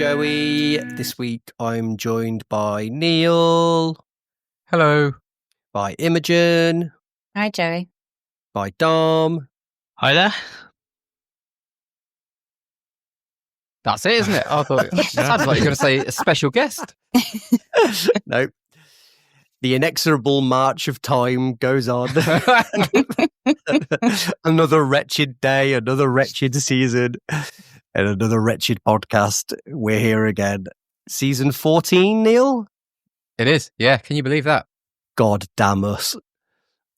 Joey. This week I'm joined by Neil. Hello. By Imogen. Hi, Joey. By Dom. Hi there. That's it, isn't it? I thought it sounded like you were going to say a special guest. No. The inexorable march of time goes on. Another wretched day, another wretched season, and another wretched podcast. We're here again. Season 14, Neil? It is, yeah. Can you believe that? God damn us.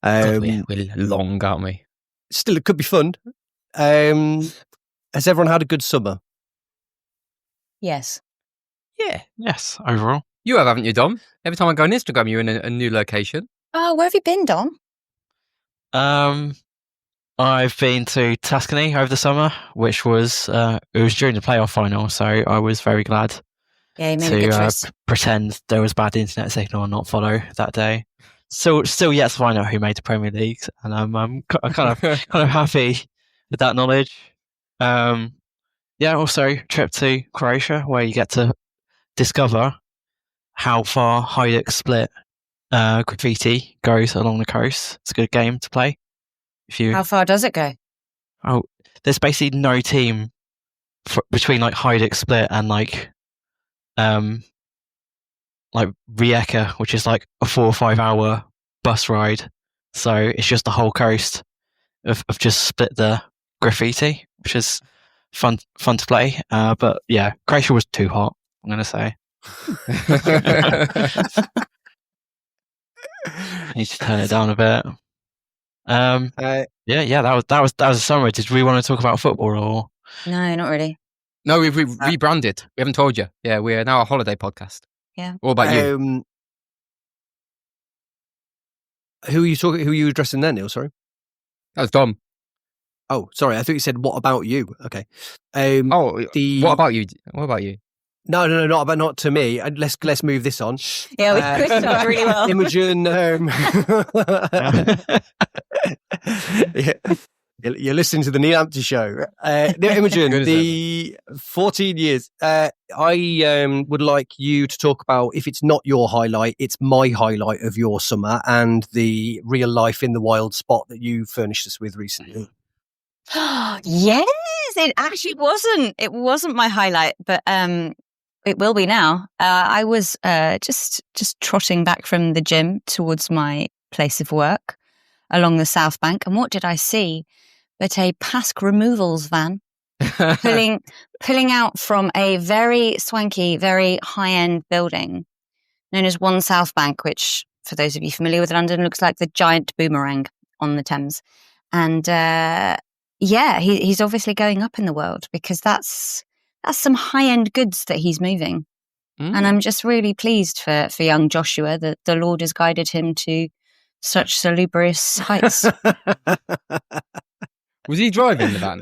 God, we're long, aren't we? Still, it could be fun. Has everyone had a good summer? Yes. Yeah. Yes, overall. You have, haven't you, Dom? Every time I go on Instagram, you're in a new location. Oh, where have you been, Dom? I've been to Tuscany over the summer, which was it was during the playoff final, so I was very glad Yeah, you made a good to choice. pretend there was bad internet signal and not follow that day. Still yet to find out who made the Premier League, and I'm kind of happy with that knowledge. Yeah, also trip to Croatia where you get to discover how far Hajduk Split graffiti goes along the coast. It's a good game to play. How far does it go? Oh, there's basically no team between like Hajduk Split and like Rijeka, which is like a 4 or 5 hour bus ride. So it's just the whole coast of just split the graffiti, which is fun to play. But yeah, Croatia was too hot, I'm gonna say. Need to turn it down a bit. Yeah, that was a summary. Did we want to talk about football or? No, not really. No, we've rebranded. We haven't told you. Yeah, we're now a holiday podcast. Yeah. What about you? Who are you talking? Who are you addressing there, Neil? Sorry. That was Dom. Oh, sorry. I thought you said, "What about you?" Okay. What about you? What about you? No, not to me. Let's move this on. Yeah, we pushed up really well. Imogen, yeah, you're listening to the Neil Lamptey show. Imogen, the 14 years. I would like you to talk about, if it's not your highlight, it's my highlight of your summer and the real life in the wild spot that you furnished us with recently. Yes, it actually wasn't. It wasn't my highlight, but it will be now. I was just trotting back from the gym towards my place of work along the South Bank, and what did I see but a Pask removals van pulling out from a very swanky, very high-end building known as One South Bank, which, for those of you familiar with London, looks like the giant boomerang on the Thames. And yeah, he's obviously going up in the world because that's some high-end goods that he's moving. And I'm just really pleased for young Joshua that the Lord has guided him to such salubrious heights. Was he driving the van?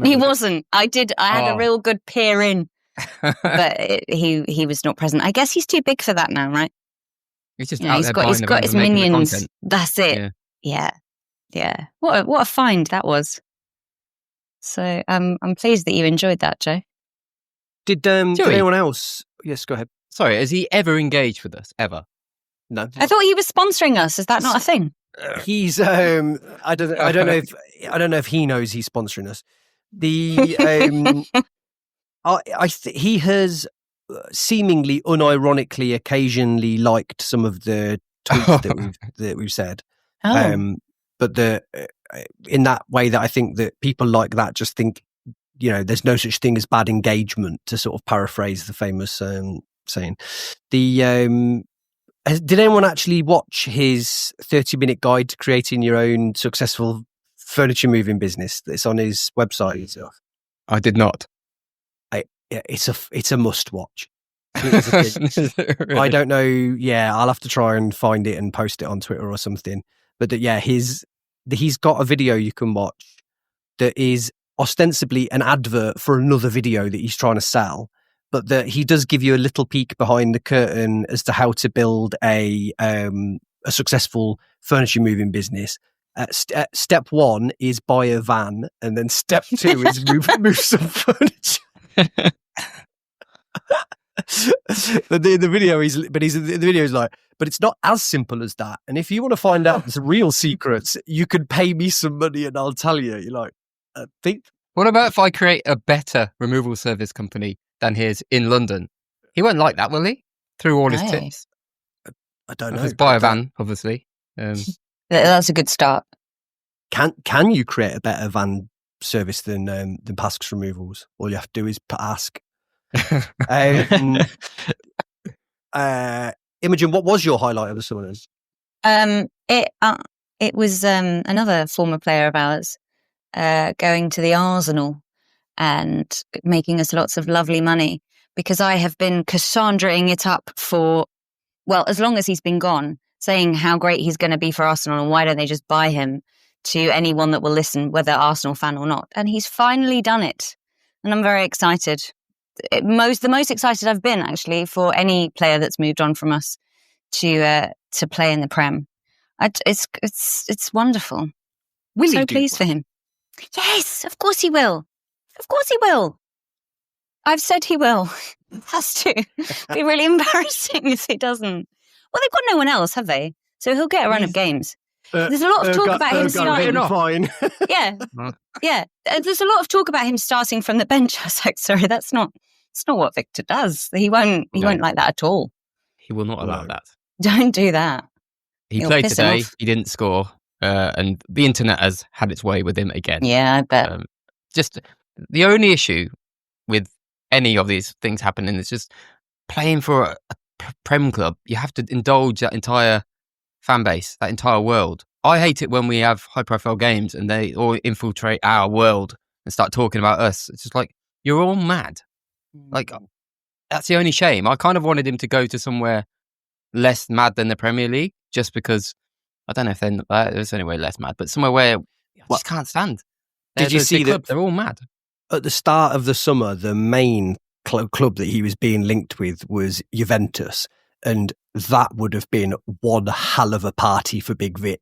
He wasn't. I had a real good peer in, but he was not present. I guess he's too big for that now, right? He's just he's got his minions. That's it. Yeah. What a find that was. So I'm pleased that you enjoyed that, Joe. Did anyone else? Yes, go ahead. Sorry, has he ever engaged with us? Ever? No. I thought he was sponsoring us. Is that not a thing? He's I don't know if he knows he's sponsoring us. He has seemingly unironically occasionally liked some of the tweets that we've said. But in that way that I think that people like that just think, there's no such thing as bad engagement, to sort of paraphrase the famous saying. Did anyone actually watch his 30-minute guide to creating your own successful furniture moving business that's on his website and stuff? I did not. It's a must watch. Really? I don't know. Yeah, I'll have to try and find it and post it on Twitter or something. But he's got a video you can watch that is ostensibly an advert for another video that he's trying to sell, but that he does give you a little peek behind the curtain as to how to build a successful furniture moving business. Step 1 is buy a van, and then step 2 is move some furniture. the video, he's in the video is like, but it's not as simple as that. And if you want to find out the real secrets, you can pay me some money and I'll tell you. You're like, think. What about if I create a better removal service company than his in London? He won't like that, will he? Through all his tips. I don't know. Let's buy a van, obviously. That's a good start. Can you create a better van service than Pask's removals? All you have to do is ask. Imogen, what was your highlight of the summer? It was another former player of ours going to the Arsenal and making us lots of lovely money, because I have been Cassandraing it up for, well, as long as he's been gone, saying how great he's going to be for Arsenal and why don't they just buy him to anyone that will listen, whether Arsenal fan or not. And he's finally done it. And I'm very excited. The most excited I've been, actually, for any player that's moved on from us to play in the Prem. It's wonderful. Will so he pleased for him. Yes, of course he will. Of course he will. I've said he will. It has to. Be really embarrassing if he doesn't. Well, they've got no one else, have they? So he'll get a run of games. There's a lot of talk about him starting. Fine. Yeah. There's a lot of talk about him starting from the bench. I was like, sorry, that's not what Victor does. He won't like that at all. He will not allow that. Don't do that. He played today. He didn't score, and the internet has had its way with him again. Yeah, I bet. Just the only issue with any of these things happening is just playing for a Prem club. You have to indulge that entire fan base, that entire world. I hate it when we have high-profile games and they all infiltrate our world and start talking about us. It's just like, you're all mad. Like, that's the only shame. I kind of wanted him to go to somewhere less mad than the Premier League, just because, I don't know if there's anywhere less mad, but somewhere where I just can't stand. Did you see that? They're all mad. At the start of the summer, the main club that he was being linked with was Juventus. And that would have been one hell of a party for Big Vic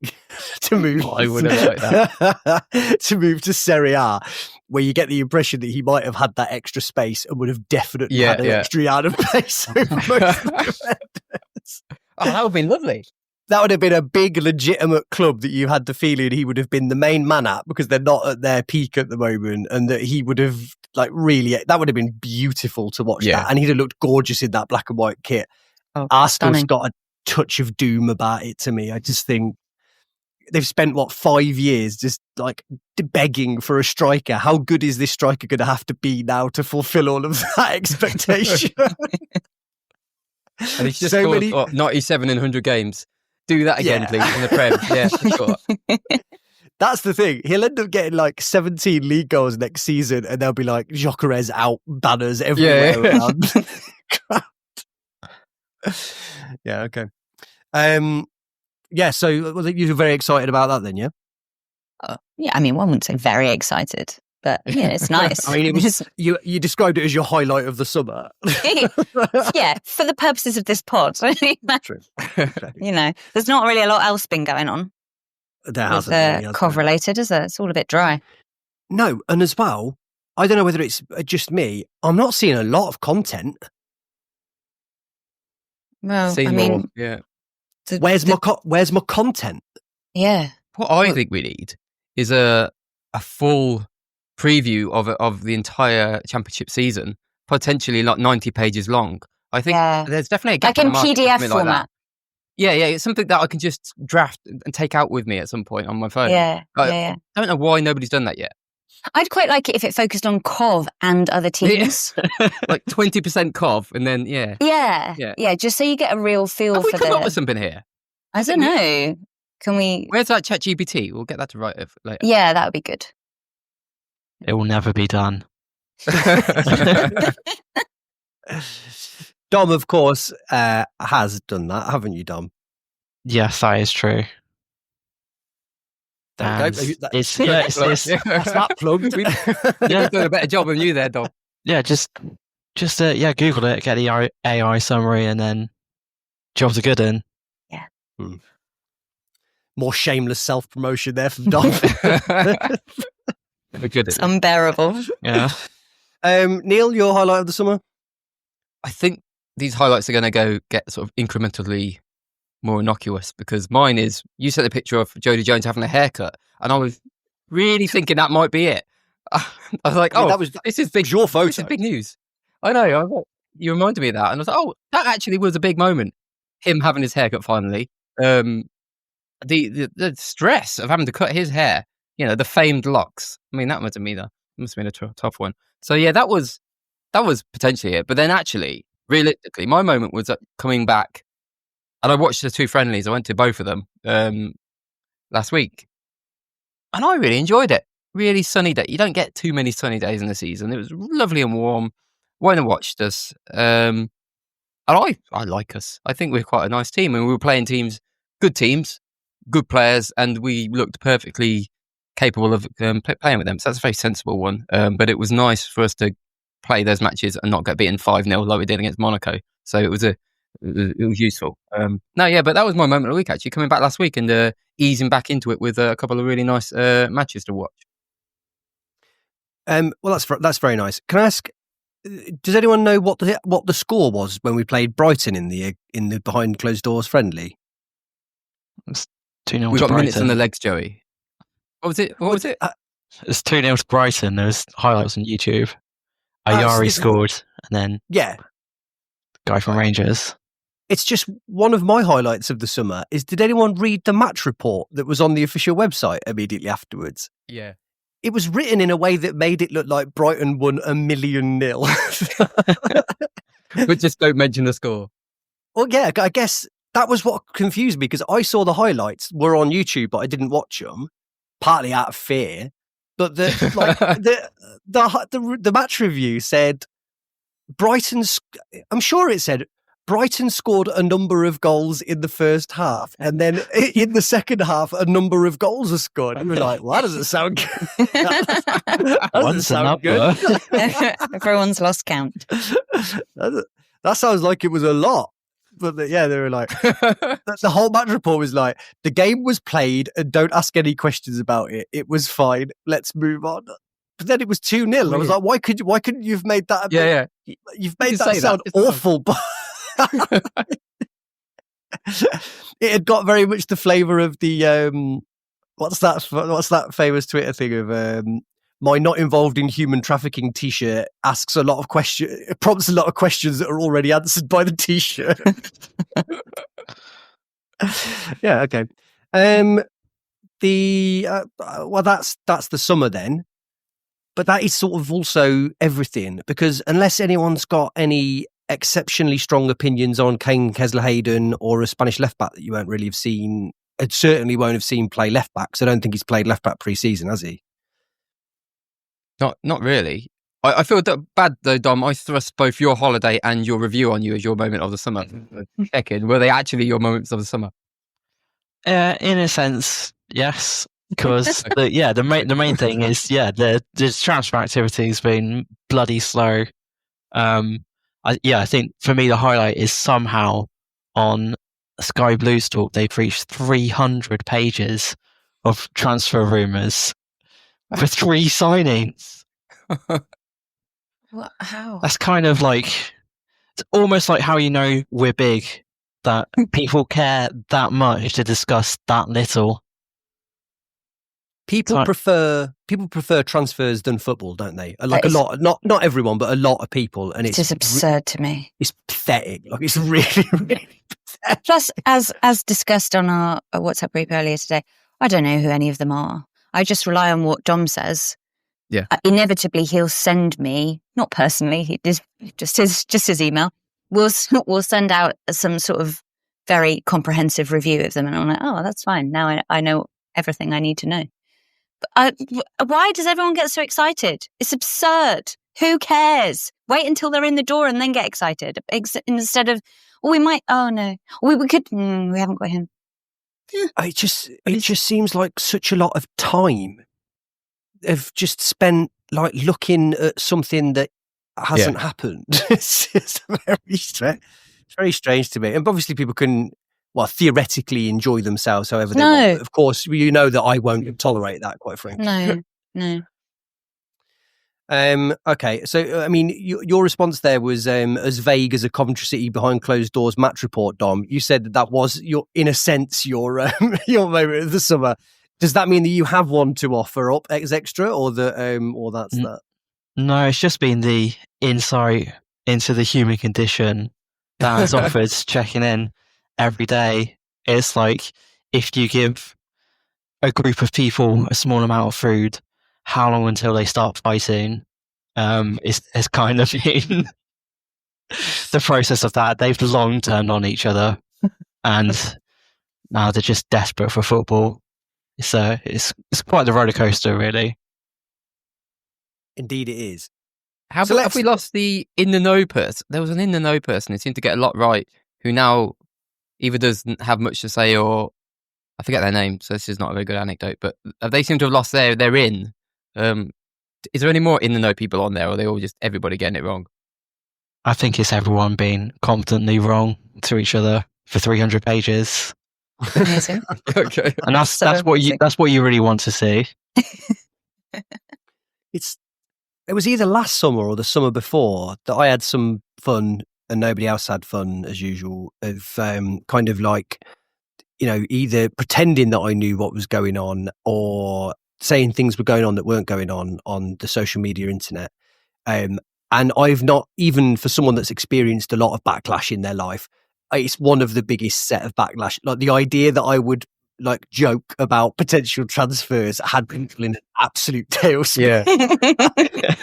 to move. I would have liked that. To move to Serie A, where you get the impression that he might have had that extra space and would have definitely had an extra yard of pace over most of the defenders. Oh, that would have been lovely. That would have been a big, legitimate club that you had the feeling he would have been the main man at, because they're not at their peak at the moment, and that he would have that would have been beautiful to watch that, and he'd have looked gorgeous in that black and white kit. Arsenal's got a touch of doom about it to me. I just think they've spent 5 years just like begging for a striker. How good is this striker going to have to be now to fulfill all of that expectation? And he's just scored 97 in 100 games. Do that again, please, in the Prem. Yeah, sure. That's the thing. He'll end up getting 17 league goals next season, and there'll be Gyökeres out banners everywhere around. Yeah, okay. So you're very excited about that then, yeah? Yeah, I mean, one wouldn't say very excited, but yeah, it's nice. I mean, it was you described it as your highlight of the summer. Yeah, for the purposes of this pod. True. There's not really a lot else been going on. There hasn't. Cov related, is there? It's all a bit dry. No, and as well, I don't know whether it's just me. I'm not seeing a lot of content. Well, I mean, where's my content? Yeah. What I think we need is a full preview of the entire championship season, potentially 90 pages long. I think there's definitely a gap in PDF format. Like yeah, it's something that I can just draft and take out with me at some point on my phone. I don't know why nobody's done that yet. I'd quite like it if it focused on Cov and other teams. Like 20% Cov, and then Yeah, just so you get a real feel Have for we come up with something here? I don't know. Can we... Where's that ChatGPT? We'll get that to write it later. Yeah, that would be good. It will never be done. Dom, of course, has done that, haven't you, Dom? Yes, that is true. It's that plugged. We've done a better job than you there, Dom. Yeah, just Google it, get the AI summary, and then jobs are good in. Yeah. More shameless self-promotion there from Dom. It's unbearable. Yeah. Neil, your highlight of the summer? I think these highlights are going to get sort of incrementally more innocuous, because mine is, you sent a picture of Jodie Jones having a haircut, and I was really thinking that might be it. I was like, this is big. Your photo. This is big news. I know. You reminded me of that, and I was like, oh, that actually was a big moment. Him having his haircut finally. The stress of having to cut his hair, the famed locks. I mean, that must have been a tough one. So yeah, that was potentially it. But then actually, realistically, my moment was coming back, and I watched the 2 friendlies. I went to both of them last week, and I really enjoyed it. Really sunny day. You don't get too many sunny days in the season. It was lovely and warm. Went and watched us. And I like us. I think we're quite a nice team, and we were playing good teams, good players, and we looked perfectly capable of playing with them. So that's a very sensible one. But it was nice for us to play those matches and not get beaten 5-0 like we did against Monaco. So it was useful. But that was my moment of the week, actually, coming back last week and easing back into it with a couple of really nice matches to watch. Well, that's very nice. Can I ask, does anyone know what the score was when we played Brighton in the behind closed doors friendly? It's 2-0. We got minutes on the legs, Joey. What was it? It's 2-0 to Brighton. There's highlights on YouTube. Ayari scored, and then guy from Rangers. It's just one of my highlights of the summer. Did anyone read the match report that was on the official website immediately afterwards? Yeah. It was written in a way that made it look like Brighton won 1,000,000. But just don't mention the score. Well, yeah, I guess that was what confused me, because I saw the highlights were on YouTube, but I didn't watch them, partly out of fear. But the match review said I'm sure it said Brighton scored a number of goals in the first half, and then in the second half, a number of goals were scored. And we're like, well, that doesn't sound good. That doesn't sound good. Everyone's lost count. That sounds like it was a lot. But they were like, the whole match report was like, the game was played and don't ask any questions about it. It was fine. Let's move on. But then it was 2-0. I was like, why couldn't you have made that? You've made that sound awful. But it had got very much the flavour of the what's that famous Twitter thing of my not involved in human trafficking T-shirt prompts a lot of questions that are already answered by the T-shirt. Yeah, okay. Well, that's the summer then, but that is sort of also everything, because unless anyone's got any exceptionally strong opinions on Kane Kessler-Hayden or a Spanish left back that you won't really have seen, it certainly won't have seen play left back. So I don't think he's played left back pre-season, has he? Not really. I feel bad though, Dom. I thrust both your holiday and your review on you as your moment of the summer. Were they actually your moments of the summer? In a sense, yes. Because the main thing is the transfer activity has been bloody slow. I think for me the highlight is somehow on Sky Blues Talk they've reached 300 pages of transfer rumours for 3 signings. What? How? That's kind of like, it's almost like how we're big, that people care that much to discuss that little. People prefer transfers than football, don't they? Like a lot, not everyone, but a lot of people, and it's just absurd to me. It's pathetic. Like, it's really, really pathetic. Plus, as discussed on our WhatsApp group earlier today, I don't know who any of them are. I just rely on what Dom says. Yeah. Inevitably, he'll send me, not personally, just his email. We'll send out some sort of very comprehensive review of them, and I'm like, oh, that's fine. Now I know everything I need to know. But why does everyone get so excited? It's absurd. Who cares? Wait until they're in the door and then get excited. Instead of, we might. Oh no, we could. We haven't got him. It just seems like such a lot of time. They've just spent like looking at something that hasn't happened. It's just very strange to me. And obviously people can, theoretically enjoy themselves however they want. Of course, you know that I won't tolerate that, quite frankly. No. Okay, so I mean, your response there was as vague as a Coventry City behind closed doors match report. Dom, you said that was in a sense, your your moment of the summer. Does that mean that you have one to offer up as extra, or that's that? No, it's just been the insight into the human condition that has offered checking in every day. It's like if you give a group of people a small amount of food, how long until they start fighting? It's kind of been the process of that. They've long turned on each other, and now they're just desperate for football. It's quite the roller coaster, really. Indeed, it is. Have we lost the in the know person? There was an in the know person who seemed to get a lot right, who now either doesn't have much to say or I forget their name, so this is not a very good anecdote, but they seem to have lost their in. Is there any more in the know people on there, or are they all just everybody getting it wrong? I think it's everyone being competently wrong to each other for 300 pages. Amazing. Okay, and that's what you really want to see. It was either last summer or the summer before that I had some fun and nobody else had fun as usual of kind of like, either pretending that I knew what was going on or saying things were going on that weren't going on the social media internet. And I've not, even for someone that's experienced a lot of backlash in their life, it's one of the biggest set of backlash. Like the idea that I would like joke about potential transfers had people in an absolute tailspin. Yeah.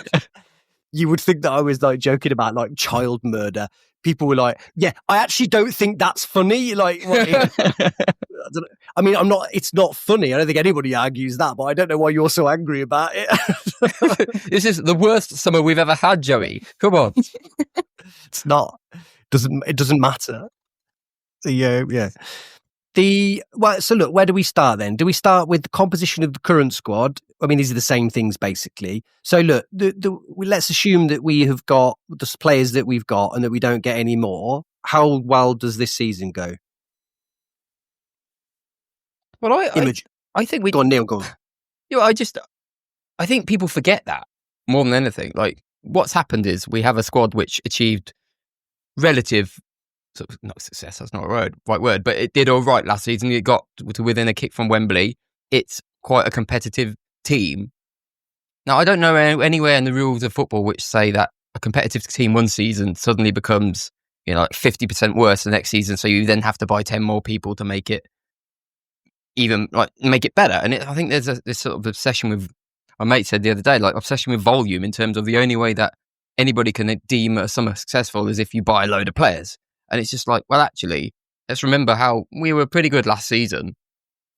You would think that I was like joking about like child murder. People were like, yeah, I actually don't think that's funny. Like, I mean, it's not funny. I don't think anybody argues that, but I don't know why you're so angry about it. This is the worst summer we've ever had, Joey. Come on. It's not. It doesn't matter. Yeah. So look, where do we start then? Do we start with the composition of the current squad? I mean, these are the same things basically. So look, let's assume that we have got the players that we've got and that we don't get any more. How well does this season go? Well, I think we go on, Neil. Go on. I think people forget that more than anything. Like what's happened is we have a squad which achieved relative. Not success, that's not a right word, but it did all right last season. It got to within a kick from Wembley. It's quite a competitive team. Now, I don't know anywhere in the rules of football which say that a competitive team one season suddenly becomes, like 50% worse the next season. So you then have to buy 10 more people to make it even make it better. And I think there's this sort of obsession with, my mate said the other day, like obsession with volume in terms of the only way that anybody can deem a summer successful is if you buy a load of players. And it's just like, well, actually, let's remember how we were pretty good last season.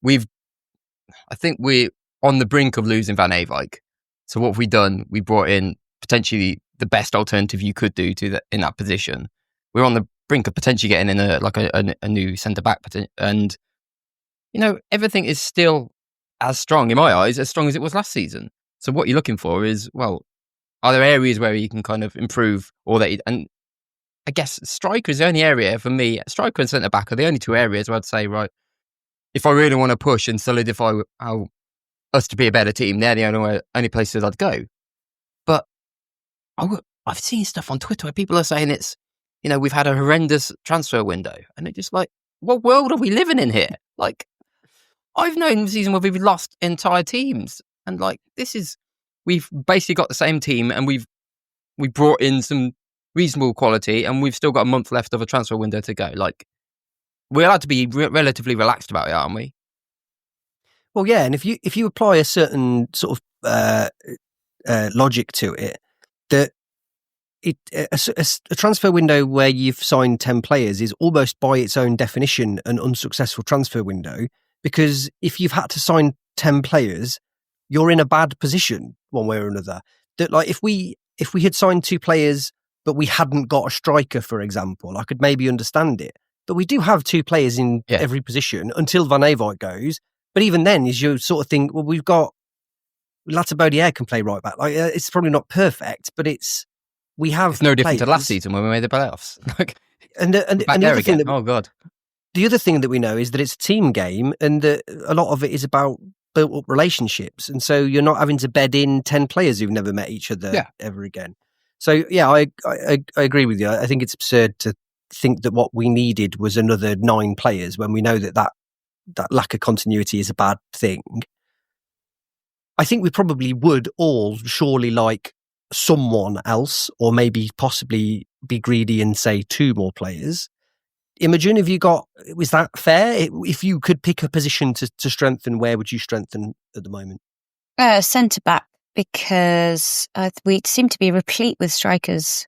I think we're on the brink of losing Van Eyck. So what have we done? We brought in potentially the best alternative you could do in that position. We're on the brink of potentially getting in a new centre back, and everything is still as strong in my eyes, as strong as it was last season. So what you're looking for is, well, are there areas where you can kind of improve, and I guess striker is the only area for me. Striker and centre back are the only two areas where I'd say, right, if I really want to push and solidify us to be a better team, they're the only places I'd go. But I've seen stuff on Twitter where people are saying it's, we've had a horrendous transfer window, and it's just like, what world are we living in here? Like, I've known the season where we've lost entire teams, and like we've basically got the same team, and we brought in some reasonable quality, and we've still got a month left of a transfer window to go. Like, we're allowed to be relatively relaxed about it, aren't we? Well, yeah, and if you apply a certain sort of logic to it, that a transfer window where you've signed 10 players is almost by its own definition an unsuccessful transfer window, because if you've had to sign 10 players, you're in a bad position one way or another. That like if we had signed 2 players but we hadn't got a striker, for example, I could maybe understand it. But we do have 2 players in every position until Van Eyck goes. But even then, is you sort of think, well, we've got Lamptey can play right back. Like it's probably not perfect, but it's no different to last season when we made the playoffs. and the other thing oh god, the other thing that we know is that it's a team game, and that a lot of it is about built up relationships, and so you're not having to bed in 10 players who've never met each other ever again. So yeah, I agree with you. I think it's absurd to think that what we needed was another 9 players when we know that lack of continuity is a bad thing. I think we probably would all surely like someone else, or maybe possibly be greedy and say 2 more players. Imogen, was that fair? If you could pick a position to strengthen, where would you strengthen at the moment? Centre back, because we seem to be replete with strikers.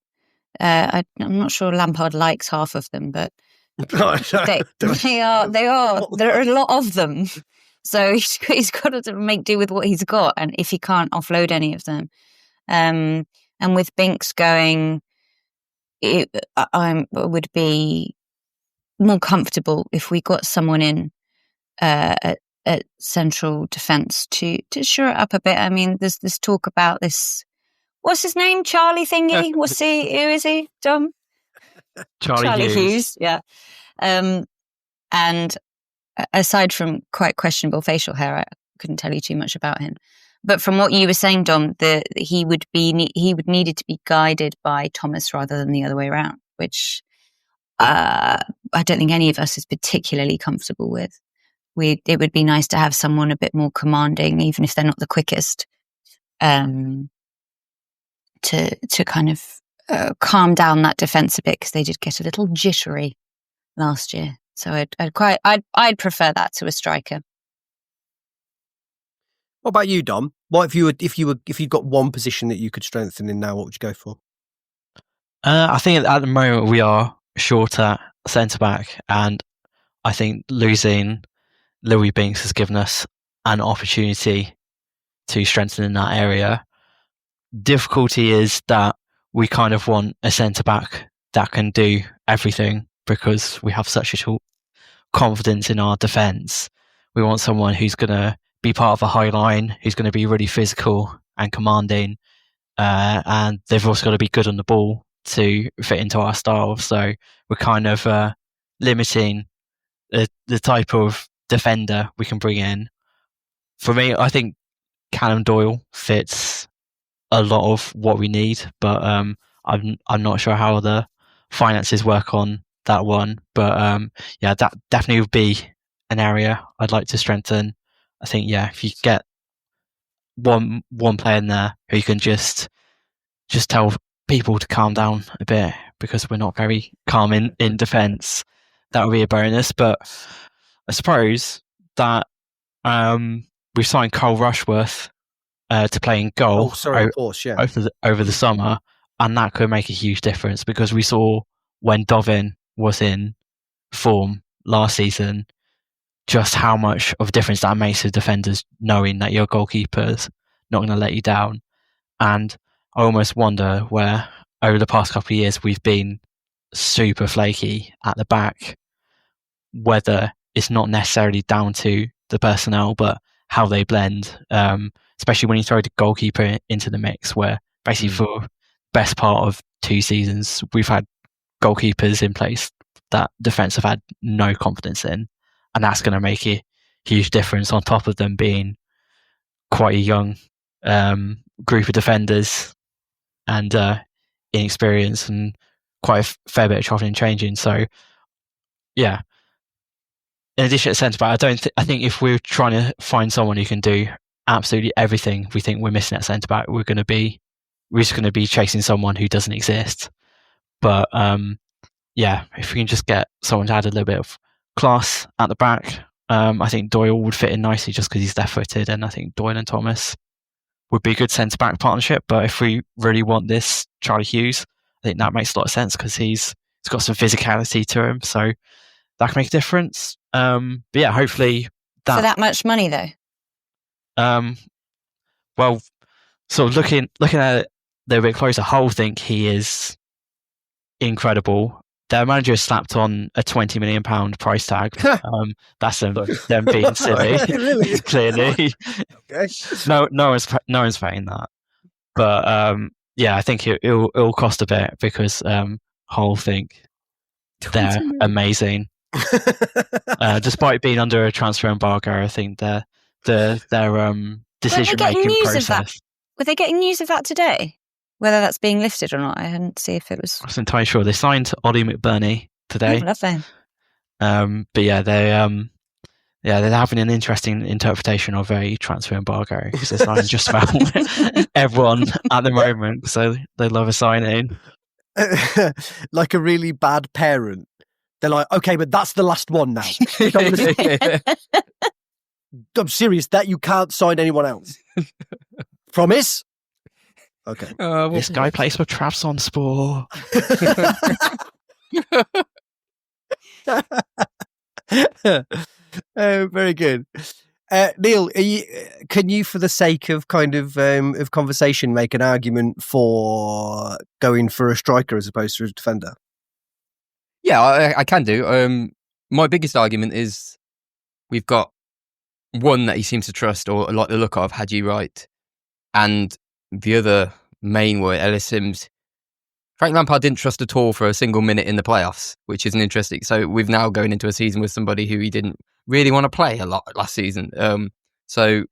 I'm not sure Lampard likes half of them, but there are a lot of them. So he's got to make do with what he's got, and if he can't offload any of them, and with Binks going, I would be more comfortable if we got someone in at central defence to shore it up a bit. I mean, there's this talk about this. What's his name? Charlie thingy? Who is he? Dom? Charlie Hughes. Yeah. And aside from quite questionable facial hair, I couldn't tell you too much about him. But from what you were saying, Dom, he would needed to be guided by Thomas rather than the other way around, which I don't think any of us is particularly comfortable with. It would be nice to have someone a bit more commanding, even if they're not the quickest, to kind of calm down that defence a bit, because they did get a little jittery last year. So I'd prefer that to a striker. What about you, Dom? What if you got one position that you could strengthen in now? What would you go for? I think at the moment we are short at centre back, and I think losing Louis Binks has given us an opportunity to strengthen in that area. Difficulty is that we kind of want a centre back that can do everything, because we have such a confidence in our defence. We want someone who's going to be part of a high line, who's going to be really physical and commanding, and they've also got to be good on the ball to fit into our style. So we're kind of limiting the type of defender we can bring in. For me, I think Callum Doyle fits a lot of what we need, but I'm not sure how the finances work on that one. But yeah, that definitely would be an area I'd like to strengthen. I think, yeah, if you get one player in there who you can just tell people to calm down a bit, because we're not very calm in defence, that would be a bonus. But I suppose that we've signed Carl Rushworth to play in goal over the summer, and that could make a huge difference, because we saw when Dovin was in form last season just how much of a difference that makes to defenders, knowing that your goalkeeper's not going to let you down. And I almost wonder where over the past couple of years we've been super flaky at the back, whether it's not necessarily down to the personnel but how they blend, especially when you throw the goalkeeper into the mix, where basically for the best part of 2 seasons we've had goalkeepers in place that defence have had no confidence in, and that's going to make a huge difference, on top of them being quite a young group of defenders and inexperienced and quite a fair bit of chopping and changing. So yeah, in addition to centre back, I think if we're trying to find someone who can do absolutely everything we think we're missing at centre back, we're just going to be chasing someone who doesn't exist. But yeah, if we can just get someone to add a little bit of class at the back, I think Doyle would fit in nicely, just because he's left-footed, and I think Doyle and Thomas would be a good centre-back partnership. But if we really want this Charlie Hughes, I think that makes a lot of sense, because he's got some physicality to him, so that can make a difference. But yeah, hopefully for that much money, though. Well, sort of looking at it a little bit closer, Hull think he is incredible. Their manager has slapped on a £20 million price tag. That's them being silly. Really? Clearly, okay. No one's paying that. But yeah, I think it'll cost a bit, because Hull think they're amazing. Despite being under a transfer embargo, I think they're their decision-making news of that? process. Were they getting news of that today? Whether that's being lifted or not, I hadn't see if it was. I wasn't entirely sure. They signed Ollie McBurney today. Oh, lovely. But yeah, they're having an interesting interpretation of a transfer embargo because they're signing just about everyone at the moment. So they love a signing. Like a really bad parent. They're like, okay, but that's the last one now. I'm serious that you can't sign anyone else. Promise? Okay. This guy plays for Trabzonspor. Very good. Neil, can you, for the sake of kind of conversation, make an argument for going for a striker as opposed to a defender? Yeah, I can do. My biggest argument is we've got one that he seems to trust or like the look of, Haji Wright, and the other main one, Ellis Sims. Frank Lampard didn't trust at all for a single minute in the playoffs, which is an interesting. So we've now going into a season with somebody who he didn't really want to play a lot last season. So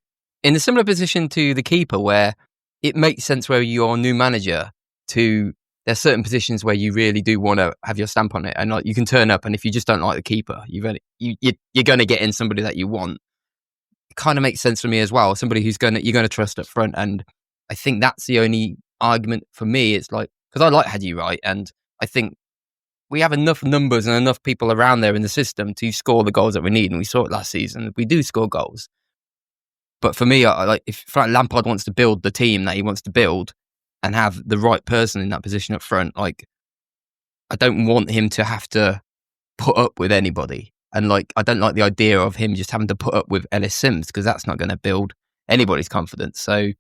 in a similar position to the keeper, where it makes sense where you're a new manager to, there's certain positions where you really do want to have your stamp on it, and like you can turn up, and if you just don't like the keeper, you're going to get in somebody that you want. It kind of makes sense for me as well. Somebody who's you're going to trust up front, and I think that's the only argument for me. It's like, because I like Haji Wright, and I think we have enough numbers and enough people around there in the system to score the goals that we need, and we saw it last season. We do score goals, but for me, if Frank Lampard wants to build the team that he wants to build and have the right person in that position up front, like I don't want him to have to put up with anybody, and like I don't like the idea of him just having to put up with Ellis Sims, because that's not going to build anybody's confidence. So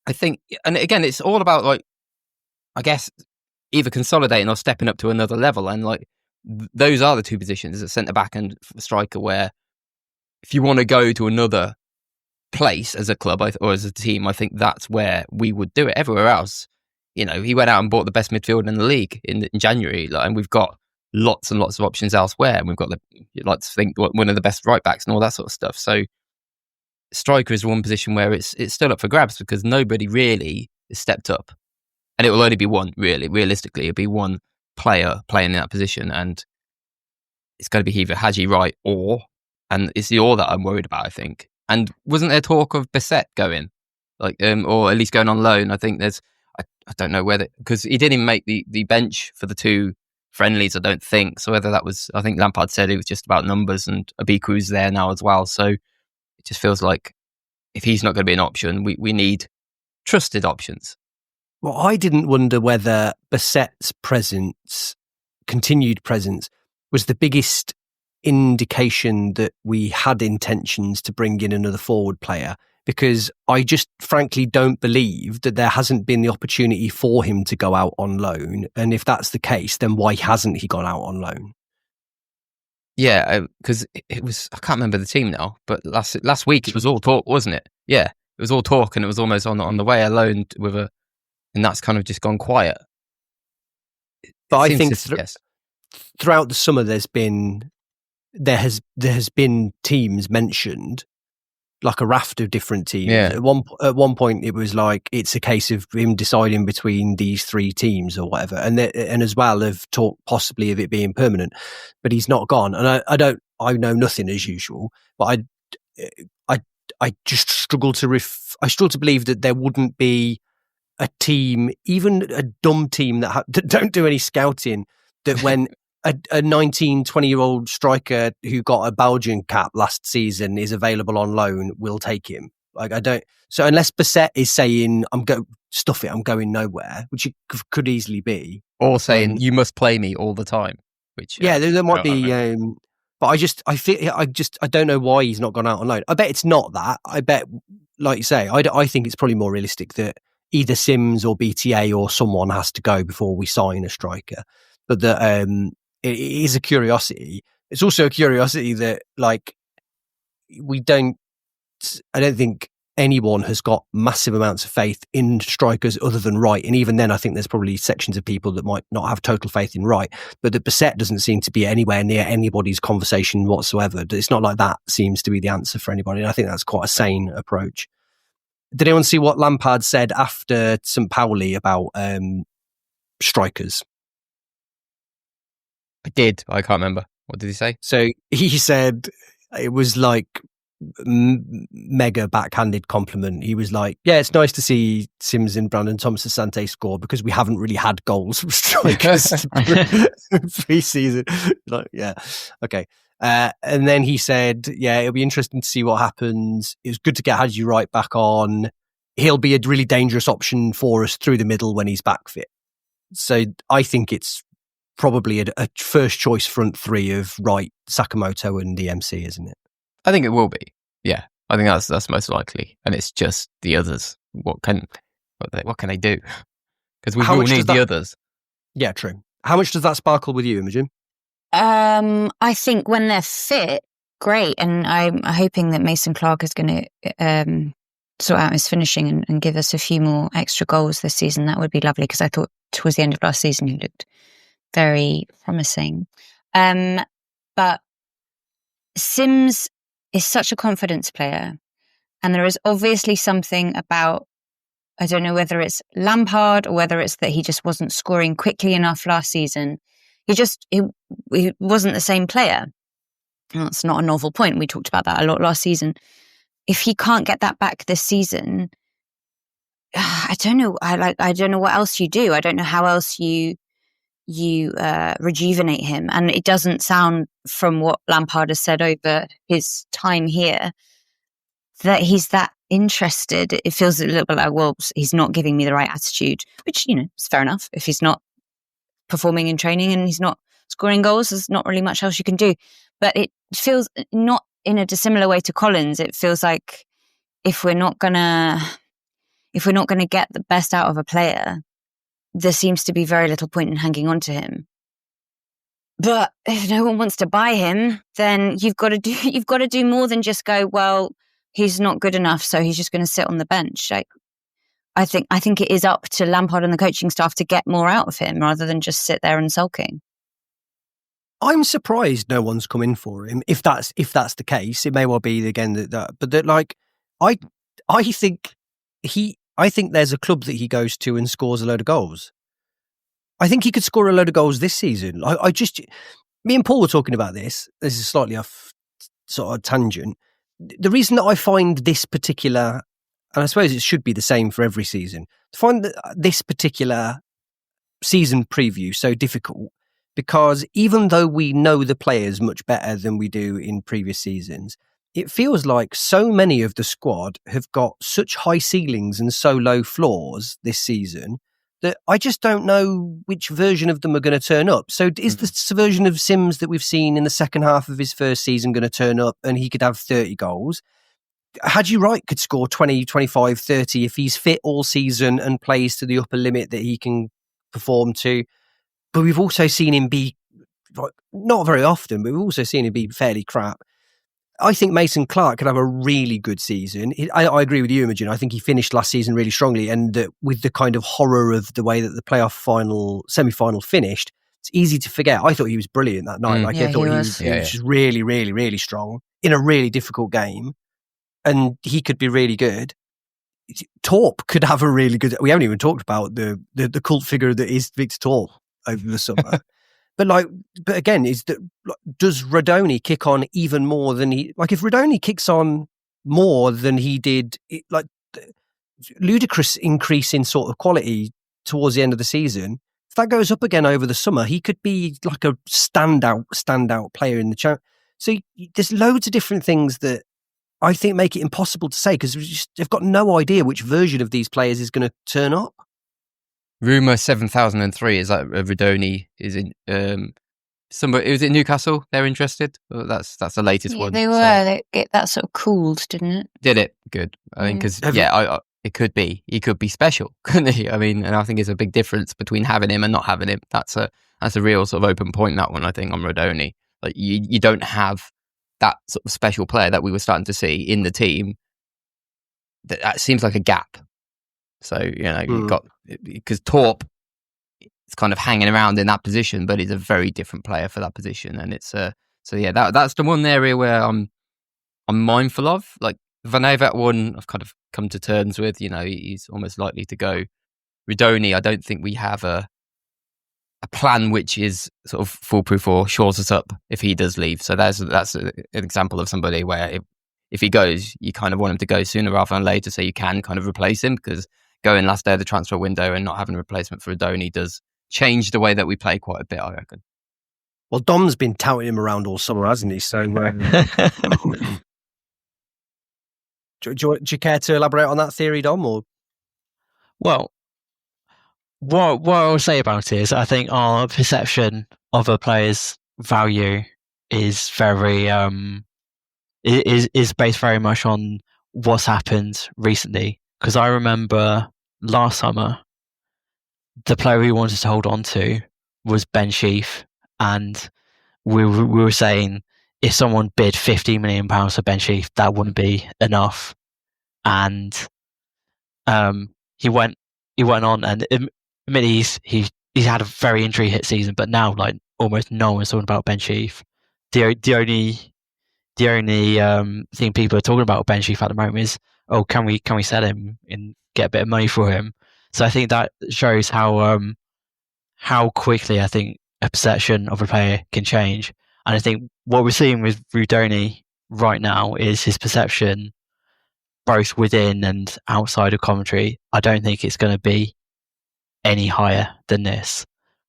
I think, and again, it's all about like, I guess, either consolidating or stepping up to another level. And like, those are the two positions, at centre back and striker, where if you want to go to another place as a club or as a team, I think that's where we would do it. Everywhere else, he went out and bought the best midfielder in the league in January, and we've got lots and lots of options elsewhere. And we've got you'd like to think one of the best right backs and all that sort of stuff. So striker is one position where it's still up for grabs, because nobody really has stepped up. And it will only be one, really. Realistically, it'll be one player playing in that position. And it's going to be either Haji Wright and it's the or that I'm worried about, I think. And wasn't there talk of Bissett going? Or at least going on loan? I think I don't know whether, because he didn't even make the bench for the two friendlies, I don't think. So whether that was, I think Lampard said it was just about numbers, and Abiku's there now as well. So it just feels like if he's not going to be an option, we need trusted options. Well, I didn't wonder whether Bissett's continued presence, was the biggest indication that we had intentions to bring in another forward player, because I just frankly don't believe that there hasn't been the opportunity for him to go out on loan. And if that's the case, then why hasn't he gone out on loan? Yeah, because it was, I can't remember the team now, but last week it was all talk, wasn't it? Yeah, it was all talk, and it was almost on the way alone and that's kind of just gone quiet. But I think throughout the summer, there has been teams mentioned, like a raft of different teams. Yeah. At one point, it was like it's a case of him deciding between these three teams or whatever, and as well have talked possibly of it being permanent. But he's not gone, and I know nothing as usual. But I just struggle to believe that there wouldn't be a team, even a dumb team that don't do any scouting, that when a 19, 20-year-old striker who got a Belgian cap last season is available on loan, will take him. Like, I don't. So unless Bissett is saying, I'm going nowhere, which it could easily be. Or saying, you must play me all the time. Which there might be. But I don't know why he's not gone out on loan. I bet it's not that. I bet, like you say, I think it's probably more realistic that either Sims or BTA or someone has to go before we sign a striker. But that it is a curiosity. It's also a curiosity that, like, I don't think anyone has got massive amounts of faith in strikers other than Wright. And even then, I think there's probably sections of people that might not have total faith in Wright. But that Bissett doesn't seem to be anywhere near anybody's conversation whatsoever. It's not like that seems to be the answer for anybody. And I think that's quite a sane approach. Did anyone see what Lampard said after St. Pauli about strikers? I did. I can't remember. What did he say? So he said it was like mega backhanded compliment. He was like, yeah, it's nice to see Sims and Brandon Thomas-Asante score because we haven't really had goals from strikers pre-season. Like, yeah, okay. And then he said, yeah, it'll be interesting to see what happens. It was good to get Hadji Wright back on. He'll be a really dangerous option for us through the middle when he's back fit. So I think it's probably a first choice front three of Wright, Sakamoto and DMC, isn't it? I think it will be. Yeah, I think that's most likely. And it's just the others. What can they do? Because we will need the others. Yeah, true. How much does that sparkle with you, Imogen? I think when they're fit, great. And I'm hoping that Mason Clark is going to sort out his finishing and give us a few more extra goals this season. That would be lovely because I thought towards the end of last season he looked very promising. But Sims is such a confidence player. And there is obviously something about, I don't know whether it's Lampard or whether it's that he just wasn't scoring quickly enough last season. He wasn't the same player. That's not a novel point. We talked about that a lot last season. If he can't get that back this season, I don't know. I don't know what else you do. I don't know how else you rejuvenate him. And it doesn't sound from what Lampard has said over his time here that he's that interested. It feels a little bit like, well, he's not giving me the right attitude, which, is fair enough. If he's not performing in training and he's not scoring goals, there's not really much else you can do. But it feels not in a dissimilar way to Collins. It feels like if we're not gonna get the best out of a player, there seems to be very little point in hanging on to him. But if no one wants to buy him, then you've got to do more than just go, well, he's not good enough, so he's just going to sit on the bench. Like, I think it is up to Lampard and the coaching staff to get more out of him rather than just sit there and sulking. I'm surprised no one's come in for him. If that's the case, it may well be again I think there's a club that he goes to and scores a load of goals. I think he could score a load of goals this season. Me and Paul were talking about this. This is slightly off sort of tangent. The reason that I find this particular, and I suppose it should be the same for every season, to find this particular season preview so difficult, because even though we know the players much better than we do in previous seasons, it feels like so many of the squad have got such high ceilings and so low floors this season that I just don't know which version of them are going to turn up. So is the version of Sims that we've seen in the second half of his first season going to turn up and he could have 30 goals? Hadji Wright could score 20, 25, 30 if he's fit all season and plays to the upper limit that he can perform to. But we've also seen him be, not very often, but we've also seen him be fairly crap. I think Mason Clark could have a really good season. I agree with you, Imogen. I think he finished last season really strongly, and with the kind of horror of the way that the playoff semi-final finished, it's easy to forget. I thought he was brilliant that night. I thought he was just really, really, really strong in a really difficult game, and he could be really good. Torp could have a really good. We haven't even talked about the cult figure that is Victor Torp over the summer. But again, does Rodoni kick on even more than he? Like, if Rodoni kicks on more than he did, ludicrous increase in sort of quality towards the end of the season. If that goes up again over the summer, he could be like a standout player in the champ. So there's loads of different things that I think make it impossible to say because they've got no idea which version of these players is going to turn up. Rumour 7003 is that Rodoni is in. It was in Newcastle. They're interested. Well, that's the latest one. They were. So. That sort of cooled, didn't it? Did it? Good. I think because it could be. He could be special, couldn't he? I mean, and I think it's a big difference between having him and not having him. That's a real sort of open point. That one, I think, on Rodoni. Like you don't have that sort of special player that we were starting to see in the team that seems like a gap. So, you've got, because Torp is kind of hanging around in that position, but he's a very different player for that position. And it's, that's the one area where I'm mindful of. Like Van Avermaet one, I've kind of come to terms with, he's almost likely to go. Rudoni, I don't think we have a plan which is sort of foolproof or shores us up if he does leave. So that's an example of somebody where if he goes, you kind of want him to go sooner rather than later, so you can kind of replace him, because going last day of the transfer window and not having a replacement for Rudoni does change the way that we play quite a bit, I reckon. Well, Dom's been touting him around all summer, hasn't he? So, do you care to elaborate on that theory, Dom? Or well, what I'll say about it is, I think our perception of a player's value is very is based very much on what's happened recently. Because I remember last summer, the player we wanted to hold on to was Ben Sheaf, and we were saying if someone bid £50 million for Ben Sheaf, that wouldn't be enough. And he went on, and admittedly he's had a very injury hit season, but now like almost no one's talking about Ben Sheaf. The only thing people are talking about Ben Sheaf at the moment is, oh, can we sell him and get a bit of money for him? So I think that shows how quickly I think a perception of a player can change. And I think what we're seeing with Rudoni right now is his perception, both within and outside of Coventry. I don't think it's going to be any higher than this,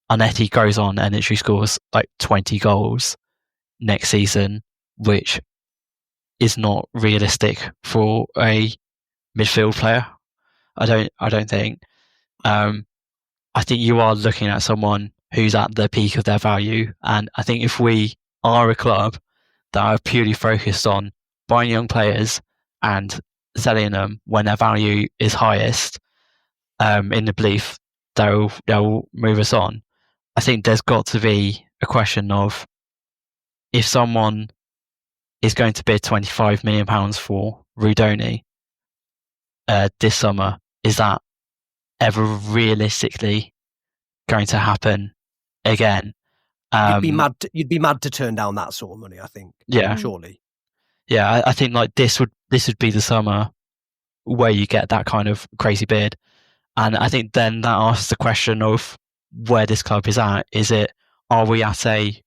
unless he goes on and literally scores like 20 goals next season, which is not realistic for a midfield player. I don't think. I think you are looking at someone who's at the peak of their value, and I think if we are a club that are purely focused on buying young players and selling them when their value is highest, in the belief they'll move us on, I think there's got to be a question of, if someone is going to bid £25 million for Rudoni this summer, is that ever realistically going to happen again? You'd be mad to turn down that sort of money, I think. Yeah, surely. Yeah, I think like this would be the summer where you get that kind of crazy bid, and I think then that asks the question of where this club is at. Are we at a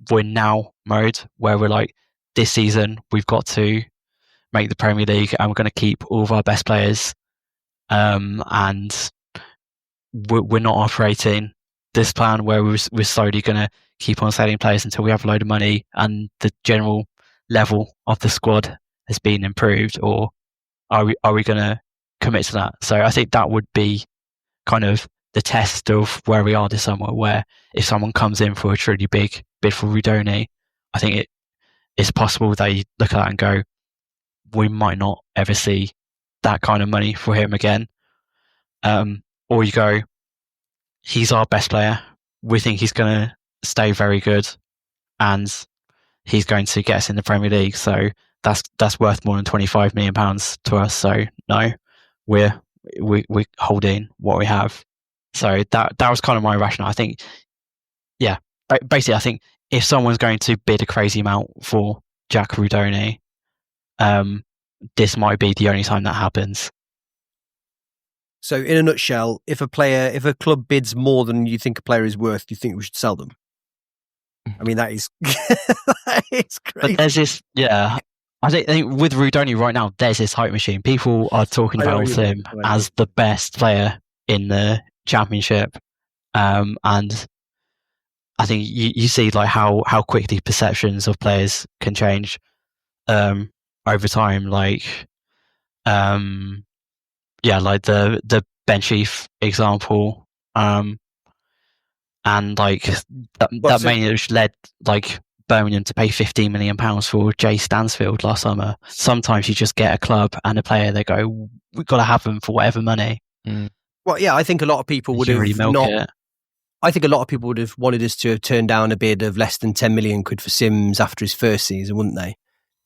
win now mode where we're like, this season we've got to make the Premier League and we're going to keep all of our best players, and we're not operating this plan where we're slowly going to keep on selling players until we have a load of money and the general level of the squad has been improved? Or are we going to commit to that? So I think that would be kind of the test of where we are this summer, where if someone comes in for a truly big bid for Rudoni, I think it's possible they look at that and go, we might not ever see that kind of money for him again. Or you go, he's our best player, we think he's going to stay very good, and he's going to get us in the Premier League, so that's worth more than £25 million to us. So no, we're holding what we have. So that was kind of my rationale. I think, yeah, basically, I think if someone's going to bid a crazy amount for Jack Rudoni, this might be the only time that happens. So, in a nutshell, if a club bids more than you think a player is worth, do you think we should sell them? I mean, that is that is crazy. But there's this, yeah. I think with Rudoni right now, there's this hype machine. People are talking about him as the best player in the Championship, and I think you see like how quickly perceptions of players can change over time. Like, like the Ben Sheaf example, and like that mainly led like Birmingham to pay £15 million for Jay Stansfield last summer. Sometimes you just get a club and a player, they go, we've got to have them for whatever money. Well, yeah, I think a lot of people would have I think a lot of people would have wanted us to turn down a bid of less than 10 million quid for Sims after his first season, wouldn't they?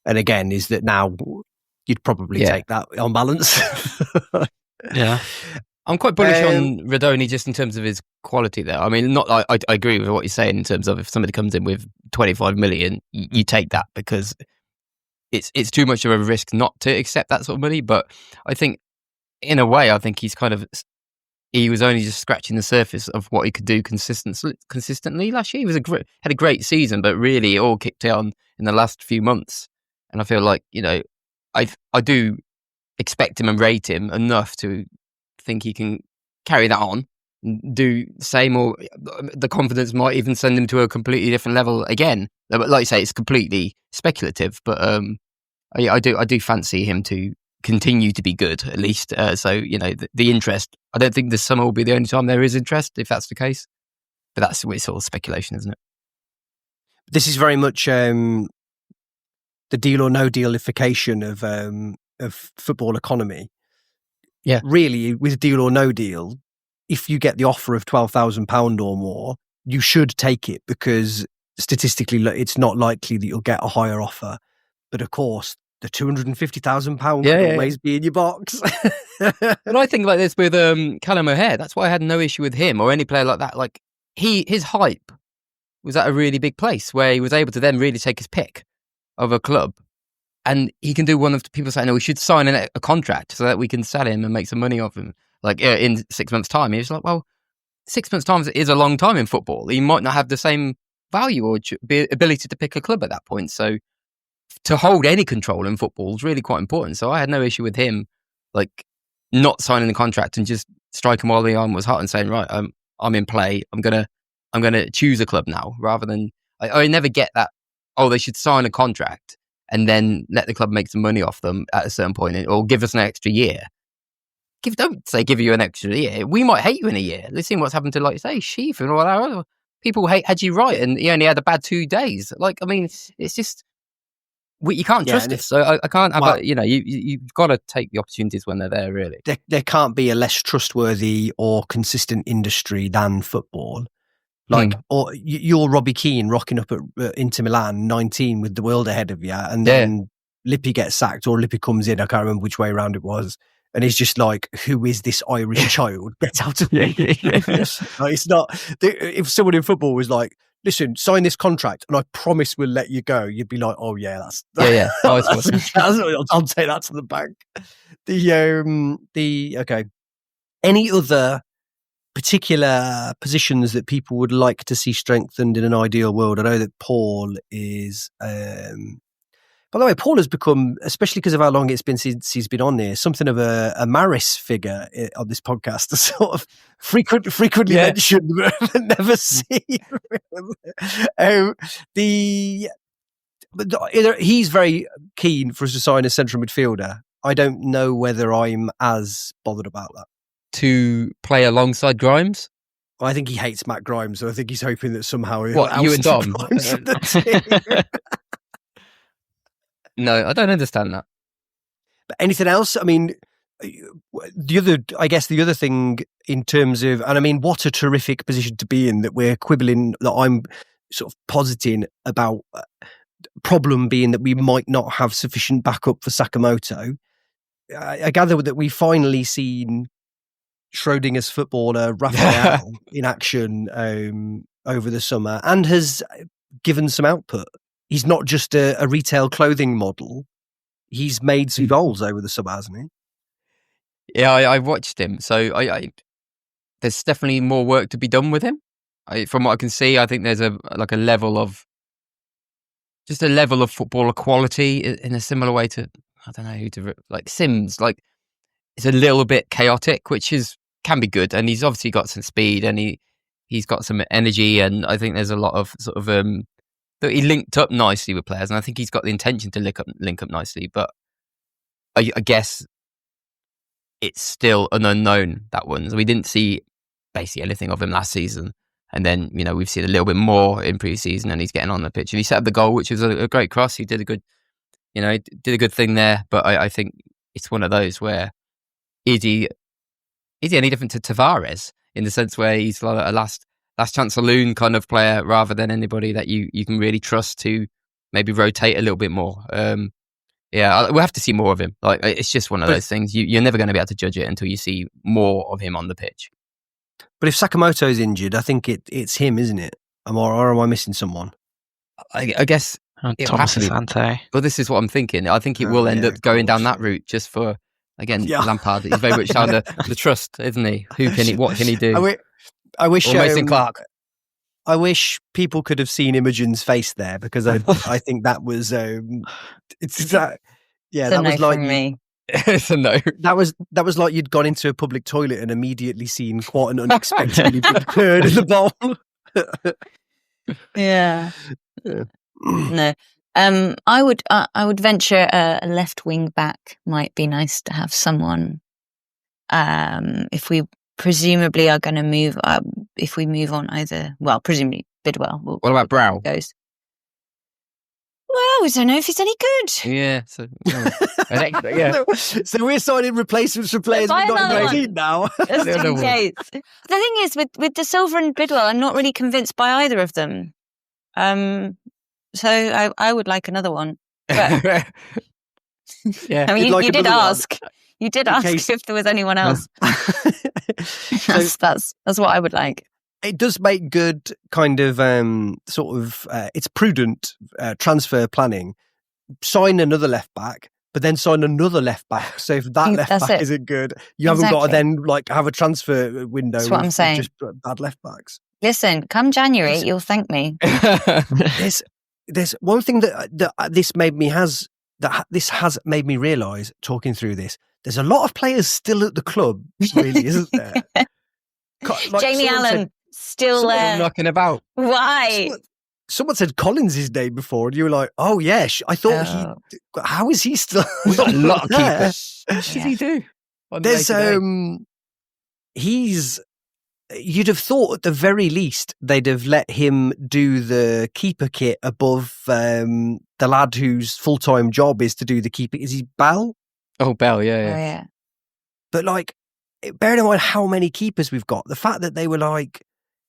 And again, is that now, you'd probably take that on balance. Yeah. I'm quite bullish on Radoni just in terms of his quality there. I mean, I agree with what you're saying in terms of if somebody comes in with 25 million, you take that because it's too much of a risk not to accept that sort of money. But I think, in a way, I think he was only just scratching the surface of what he could do consistently last year. He had a great season, but really it all kicked on in the last few months. And I feel like, I do expect him and rate him enough to think he can carry that on, do the same, or the confidence might even send him to a completely different level again. But like you say, it's completely speculative, but I do fancy him to continue to be good, at least. So, the interest, I don't think this summer will be the only time there is interest, if that's the case. But that's it's all speculation, isn't it? This is very much the deal or no dealification of football economy. Yeah. Really, with deal or no deal, if you get the offer of £12,000 or more, you should take it because statistically it's not likely that you'll get a higher offer. But of course, the £250,000 could always be in your box. But I think like this with Callum O'Hare. That's why I had no issue with him or any player like that. Like his hype was at a really big place where he was able to then really take his pick of a club. And he can do one of the people saying, no, we should sign a contract so that we can sell him and make some money off him. Like in 6 months' time. He was like, well, 6 months' time is a long time in football. He might not have the same value or ability to pick a club at that point. So to hold any control in football is really quite important. So I had no issue with him, like not signing the contract and just striking while the iron was hot and saying, right, I'm in play. I'm gonna choose a club now, rather than I never get that. Oh, they should sign a contract and then let the club make some money off them at a certain point, or give us an extra year. Don't say give you an extra year. We might hate you in a year. Let's see what's happened to, like, say, Sheaf and all that other people had you right, and he only had a bad 2 days. Like, I mean, it's just you can't trust it. So I can't. You've got to take the opportunities when they're there. Really, there can't be a less trustworthy or consistent industry than football. Like, or you're Robbie Keane rocking up at Inter Milan 19 with the world ahead of you, and then Lippi gets sacked, or Lippi comes in. I can't remember which way around it was, and he's just like, "Who is this Irish child? Get out of me!" Like, it's not. If someone in football was like, "Listen, sign this contract, and I promise we'll let you go," you'd be like, "Oh yeah, that's I'll take that to the bank." Okay. Any other particular positions that people would like to see strengthened in an ideal world? I know that Paul is by the way, Paul has become, especially because of how long it's been since he's been on here, something of a Maris figure on this podcast, a sort of frequently mentioned but never seen. He's very keen for us to sign a central midfielder. I don't know whether I'm as bothered about that. To play alongside Grimes? I think he hates Matt Grimes, so I think he's hoping that somehow you and Dom? Grimes from the team. No, I don't understand that. But anything else? I mean, the other thing in terms of, and I mean, what a terrific position to be in that we're quibbling, that I'm sort of positing about, problem being that we might not have sufficient backup for Sakamoto. I gather that we've finally seen Schrodinger's footballer Raphael in action over the summer, and has given some output. He's not just a retail clothing model. He's made some goals over the summer, hasn't he? Yeah, I watched him. So there's definitely more work to be done with him. From what I can see, I think there's a level of footballer quality in a similar way to, I don't know who to, like Sims. Like, it's a little bit chaotic, which can be good. And he's obviously got some speed, and he's got some energy. And I think there's a lot of sort of that he linked up nicely with players, and I think he's got the intention to link up nicely. But I guess it's still an unknown, that one. So we didn't see basically anything of him last season, and then we've seen a little bit more in pre-season, and he's getting on the pitch. And he set up the goal, which was a great cross. He did a good, did a good thing there. But I think it's one of those where is he any different to Tavares in the sense where he's like a last chance saloon kind of player, rather than anybody that you can really trust to maybe rotate a little bit more. Yeah, we'll have to see more of him. Like, it's just one of those things. You're never going to be able to judge it until you see more of him on the pitch. But if Sakamoto's injured, I think it's him, isn't it? Or am I missing someone? I guess Thomas Asante. Well, this is what I'm thinking. I think it will end up going down that route just for, again, Lampard. He's very much down the trust, isn't he? What can he do? I wish or Mason Clark. I wish people could have seen Imogen's face there, because I think that was that was like me. It's a no. That was like you'd gone into a public toilet and immediately seen quite an unexpectedly big turd in the bowl. Yeah. No. I would venture a left wing back might be nice to have someone. If we presumably are going to move, if we move on presumably Bidwell. What about Brow? Goes. Well, we don't know if he's any good. Yeah. So, yeah. So we're signing replacements for players we've not in the team now. Just in case. The thing is, with De Silva and Bidwell, I'm not really convinced by either of them. So I would like another one. But, yeah. I mean, you did ask. You did ask if there was anyone else. That's what I would like. It does make good kind of it's prudent transfer planning. Sign another left back, but then sign another left back. So if that left back isn't good, you haven't got to then have a transfer window. That's what I'm saying. Just bad left backs. Listen, come January, you'll thank me. There's one thing that this has made me realise talking through this. There's a lot of players still at the club, really, isn't there? Like Jamie Allen still there, knocking about. Why? Someone said Collins' name before, and you were like, "Oh yeah, I thought how is he still?" We've got a lot of keepers. What does he do? There's You'd have thought at the very least they'd have let him do the keeper kit above the lad whose full-time job is to do the keeper. Is he Bell? Oh, Bell, yeah. Oh, yeah. But like, bearing in mind how many keepers we've got, the fact that they were like,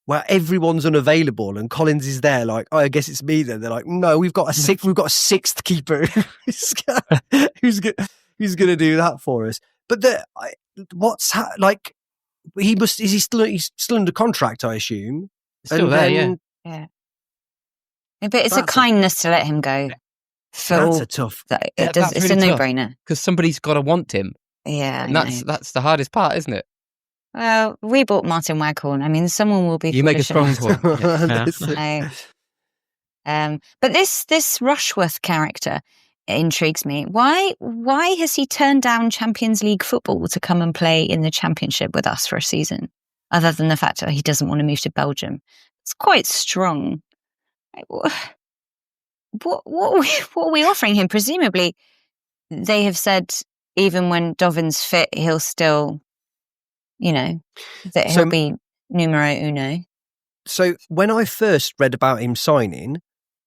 well, everyone's unavailable and Collins is there, like, oh, I guess it's me then. They're like, no, we've got a sixth keeper who's going to do that for us. But he's still under contract, I assume. Still there, yeah. But it's a kindness to let him go. That's a tough. It's a no-brainer because somebody's got to want him. Yeah, and that's the hardest part, isn't it? Well, we bought Martin Waghorn. I mean, someone will be. You make a strong point. But this Rushworth character intrigues me. Why has he turned down Champions League football to come and play in the Championship with us for a season? Other than the fact that he doesn't want to move to Belgium, it's quite strong. What are we offering him? Presumably, they have said even when Dovin's fit, he'll still, that he'll be numero uno. So when I first read about him signing,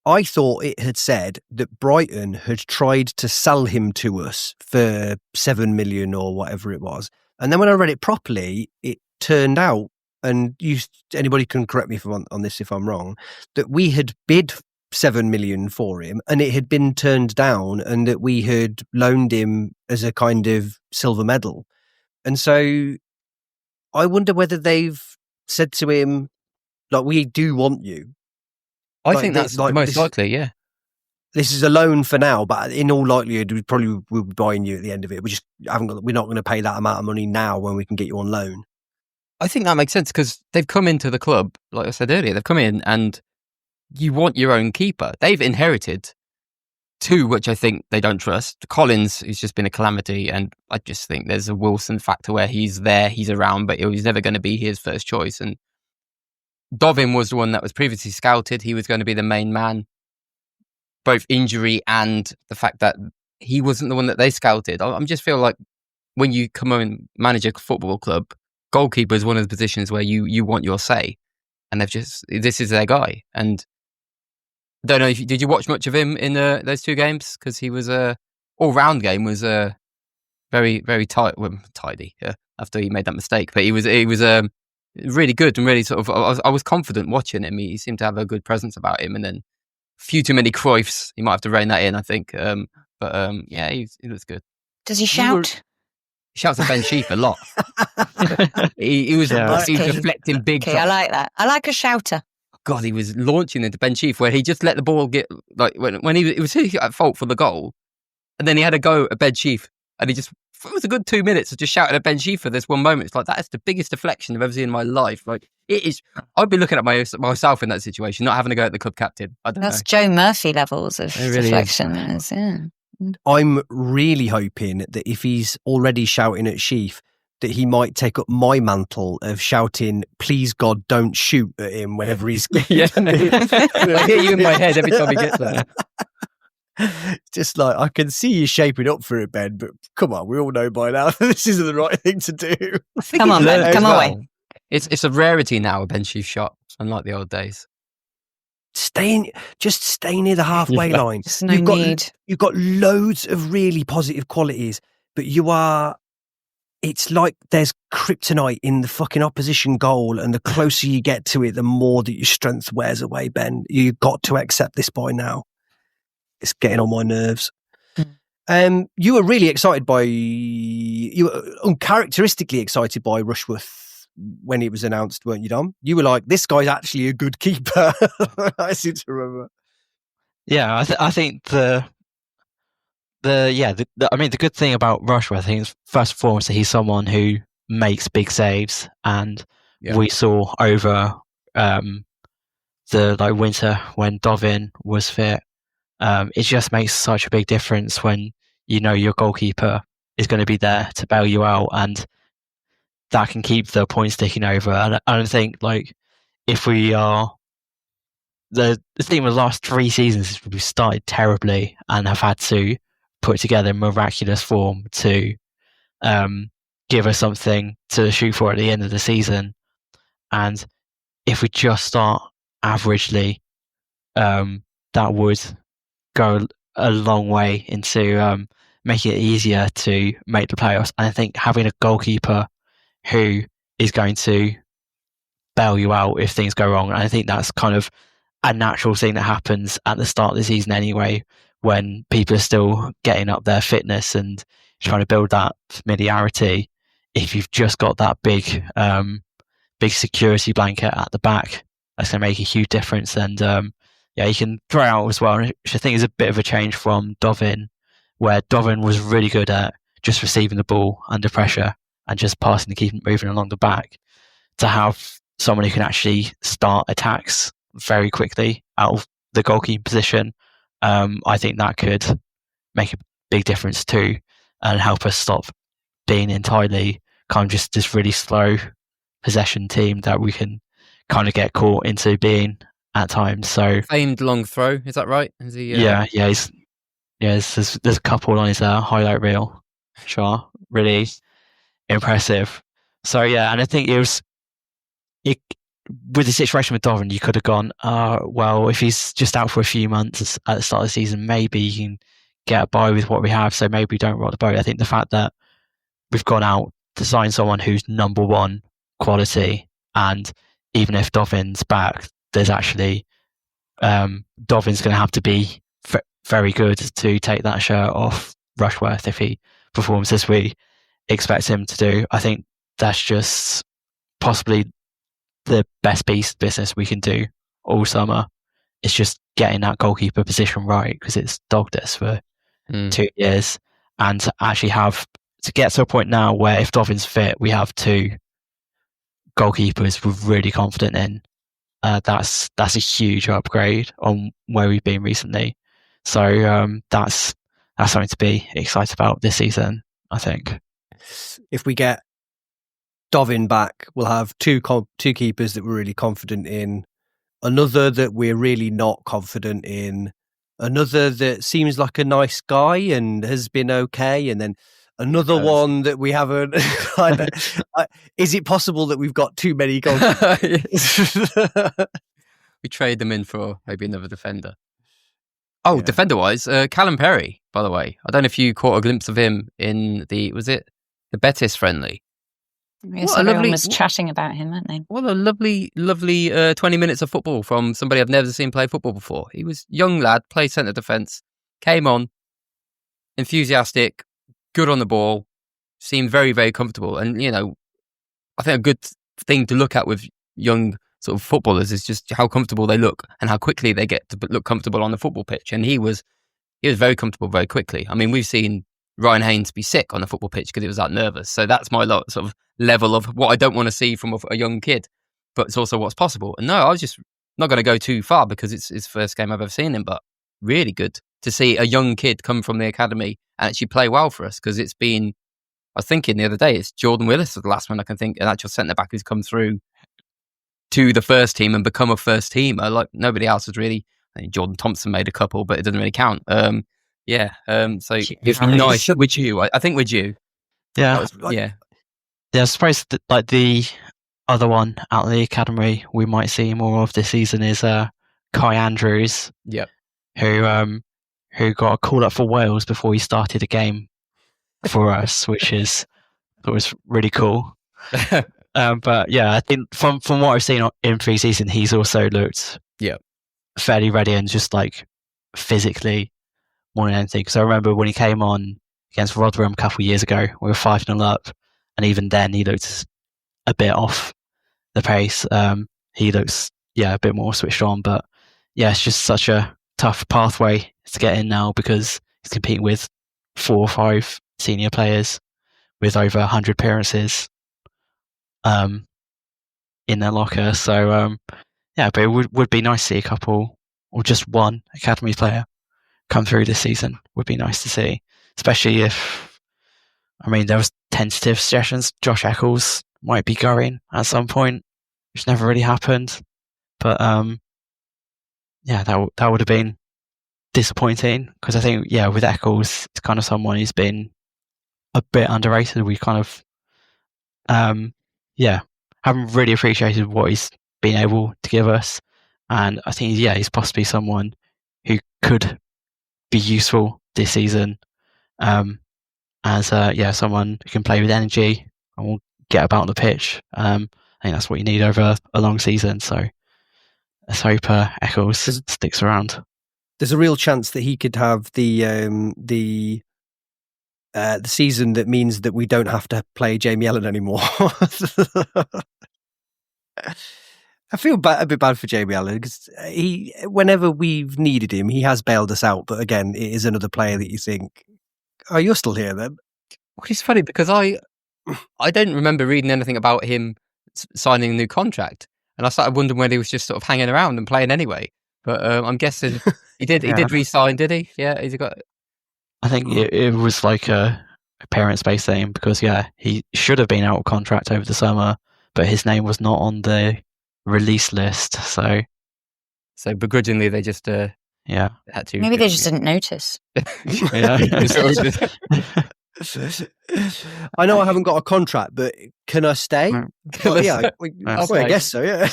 I thought it had said that Brighton had tried to sell him to us for 7 million or whatever it was. And then when I read it properly, it turned out, and anybody can correct me on this if I'm wrong, that we had bid 7 million for him and it had been turned down, and that we had loaned him as a kind of silver medal. And so I wonder whether they've said to him, like, we do want you. I think that's most likely, yeah. This is a loan for now, but in all likelihood, we probably will be buying you at the end of it. We're not going to pay that amount of money now when we can get you on loan. I think that makes sense because they've come into the club, like I said earlier, they've come in and you want your own keeper. They've inherited two, which I think they don't trust. Collins, who's just been a calamity, and I just think there's a Wilson factor where he's there, he's around, but he's never going to be his first choice. And Dovin was the one that was previously scouted. He was going to be the main man, both injury and the fact that he wasn't the one that they scouted. I just feel like when you come and manage a football club, goalkeeper is one of the positions where you want your say. And this is their guy. And I don't know, did you watch much of him in those two games? Because he was all-round game was very, very tidy after he made that mistake. But he was really good and really sort of, I was confident watching him. He seemed to have a good presence about him. And then a few too many Cruyffs. He might have to rein that in, I think. But yeah, he looks good. Does he shout? He shouts at Ben Sheaf a lot. he was deflecting big Okay, time. I like that. I like a shouter. God, he was launching into Ben Sheaf where he just let the ball get like when he was at fault for the goal, and then he had a go at Ben Sheaf, and it was a good 2 minutes of just shouting at Ben Sheaf for this one moment. It's like that is the biggest deflection I've ever seen in my life. Like it is. I'd be looking at myself in that situation, not having to go at the club captain. I don't know. That's Joe Murphy levels of It really deflection. is. Yeah. I'm really hoping that if he's already shouting at Sheaf, that he might take up my mantle of shouting, "Please God, don't shoot" at him whenever he's. Yeah, I hear you in my head every time he gets there. Just like, I can see you shaping up for it, Ben, but come on, we all know by now this isn't the right thing to do. Come on, Ben, come away. It's a rarity now, a Ben Sheaf shot, unlike the old days. Just stay near the halfway line. There's no need. You've got loads of really positive qualities, but it's like there's kryptonite in the fucking opposition goal, and the closer you get to it, the more that your strength wears away, Ben. You've got to accept this by now. It's getting on my nerves. You were really excited you were uncharacteristically excited by Rushworth when it was announced, weren't you, Dom? You were like, this guy's actually a good keeper. I seem to remember. Yeah, I think the good thing about Rushworth, I think, is first and foremost that he's someone who makes big saves, and we saw over the winter when Dovin was fit. It just makes such a big difference when you know your goalkeeper is going to be there to bail you out, and that can keep the points ticking over. And I don't think if we are the theme of the last 3 seasons is we've started terribly and have had to put together miraculous form to give us something to shoot for at the end of the season. And if we just start averagely, that would go a long way into making it easier to make the playoffs. And I think having a goalkeeper who is going to bail you out if things go wrong, and I think that's kind of a natural thing that happens at the start of the season anyway, when people are still getting up their fitness and trying to build that familiarity. If you've just got that big security blanket at the back, that's going to make a huge difference. And you can throw out as well, which I think is a bit of a change from Dovin, where Dovin was really good at just receiving the ball under pressure and just passing to keep it moving along the back, to have someone who can actually start attacks very quickly out of the goalkeeping position. I think that could make a big difference too, and help us stop being entirely kind of just this really slow possession team that we can kind of get caught into being at times. So famed long throw, is that right? Is he, there's a couple on his highlight reel, which are really impressive. So yeah, and I think with the situation with Dovin, you could have gone, well, if he's just out for a few months at the start of the season, maybe you can get by with what we have, so maybe we don't rock the boat. I think the fact that we've gone out to sign someone who's number one quality, and even if Dovin's back, there's actually Dovin's going to have to be very good to take that shirt off Rushworth if he performs as we expect him to do. I think that's just possibly the best piece of business we can do all summer. It's just getting that goalkeeper position right, because it's dogged us for 2 years, and to actually to get to a point now where if Dovin's fit, we have 2 goalkeepers we're really confident in. That's a huge upgrade on where we've been recently. So that's something to be excited about this season, I think. If we get Dovin back, we'll have two keepers that we're really confident in, another that we're really not confident in, another that seems like a nice guy and has been okay, and then another one that we haven't. Is it possible that we've got too many goalkeepers? We trade them in for maybe another defender. Oh, yeah. Defender-wise, Callum Perry, by the way. I don't know if you caught a glimpse of him in the Betis friendly. Yes, everyone was chatting about him, weren't they? What a lovely 20 minutes of football from somebody I've never seen play football before. He was a young lad, played centre defence, came on, enthusiastic, good on the ball, seemed very, very comfortable. And, I think a good thing to look at with young sort of footballers is just how comfortable they look and how quickly they get to look comfortable on the football pitch. And he was very comfortable very quickly. I mean, we've seen Ryan Haynes be sick on the football pitch because he was that nervous. So that's my sort of level of what I don't want to see from a young kid, but it's also what's possible. And no, I was just not going to go too far because it's his first game I've ever seen him, but really good to see a young kid come from the academy and actually play well for us, because it's been, I was thinking the other day, it's Jordan Willis was the last one I can think, an actual centre-back who's come through to the first team and become a first teamer. Like, nobody else has really. I think Jordan Thompson made a couple, but it doesn't really count. So it's nice. Would you? I think would you? Yeah. Yeah. Yeah, I suppose that, the other one out of the academy we might see more of this season is Kai Andrews. Yep. Who got a call up for Wales before he started a game for us, which was really cool. But yeah, I think from what I've seen in pre-season, he's also looked fairly ready and just physically more than anything. Because I remember when he came on against Rotherham a couple of years ago, we were 5-0 up, and even then he looked a bit off the pace. He looks a bit more switched on, but yeah, it's just such a tough pathway to get in now because he's competing with 4 or 5 senior players with over 100 appearances in their locker. So but it would be nice to see a couple or just one academy player come through this season. Would be nice to see, especially if, there was tentative suggestions Josh Eccles might be going at some point, which never really happened. But that would have been disappointing, because I think with Eccles, it's kind of someone who's been a bit underrated. We kind of haven't really appreciated what he's been able to give us, and I think he's possibly someone who could be useful this season as someone who can play with energy and will get about the pitch. I think that's what you need over a long season, so let's hope Eccles sticks around. There's a real chance that he could have the season that means that we don't have to play Jamie Ellen anymore. I feel a bit bad for Jamie Ellen because whenever we've needed him, he has bailed us out. But again, it is another player that you think, oh, you're still here then. Which is funny because I didn't remember reading anything about him signing a new contract, and I started wondering whether he was just sort of hanging around and playing anyway. But I'm guessing he did. He did re-sign, did he? Yeah, he's got. I think it was like a parents-based thing because he should have been out of contract over the summer, but his name was not on the release list. So begrudgingly they just had to. Maybe they just didn't notice. I know I haven't got a contract, but can I stay? I guess so. Yeah.